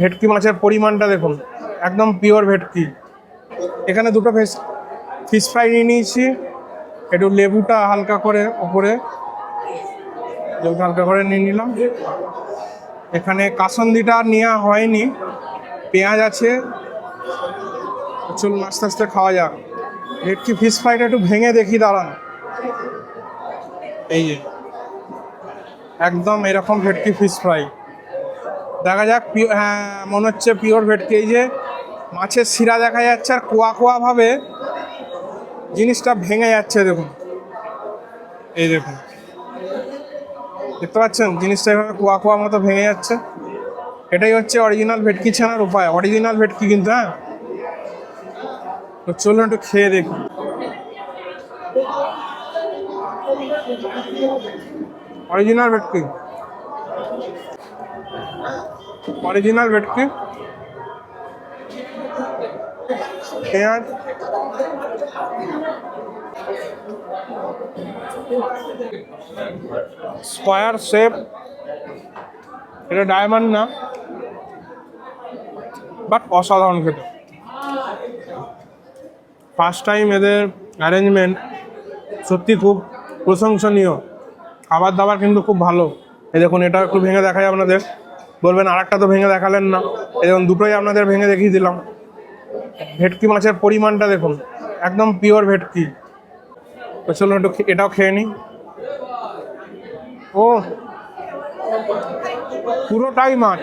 ভেটকি মাছের পরিমাণটা দেখুন, একদম পিওর ভেটকি। এখানে দুটো ফিশ ফ্রাই নিয়ে নিয়েছি, একটু লেবুটা হালকা করে ওপরে হালকা করে নিয়ে নিলাম। এখানে কাসন্দিটা নেওয়া হয়নি, পেঁয়াজ আছে। চলুন আস্তে আস্তে খাওয়া যাক। ভেটকি ফিশ ফ্রাইটা একটু ভেঙে দেখি, দাঁড়ান। এই যে একদম এরকম ভেটকি ফিশ ফ্রাই, দেখা যাক। হ্যাঁ, মনে হচ্ছে পিওর ভেটকি। এই যে মাছের শিরা দেখা যাচ্ছে, আর কোয়া কোয়া ভাবে জিনিসটা ভেঙে যাচ্ছে, দেখুন। এই দেখুন, দেখতে পাচ্ছেন জিনিসটা এভাবে কোয়া কোয়া মতো ভেঙে যাচ্ছে। এটাই হচ্ছে অরিজিনাল ভেটকি ছানার উপায়। অরিজিনাল ভেটকি কিন্তু, হ্যাঁ। তো চলুন একটু খেয়ে দেখুন। অরিজিনাল ভেটকি, অরিজিনাল ভেটকি। পেঁয়াজ, স্কোয়ার শেপ, এটা ডায়মন্ড না, বাট অসাধারণ খেতে। ফার্স্ট টাইম এদের অ্যারেঞ্জমেন্ট সত্যি খুব প্রশংসনীয়। খাবার দাবার কিন্তু খুব ভালো। এই দেখুন, এটা একটু ভেঙে দেখাই আপনাদের। বলবেন আর একটা তো ভেঙে দেখালেন না। এই দেখুন, দুটোই আপনাদের ভেঙে দেখিয়ে দিলাম। ভেটকি মাছের পরিমাণটা দেখুন, একদম পিওর ভেটকি। তো চলুন একটু এটাও খেয়ে নিই। ও, পুরোটাই মাছ।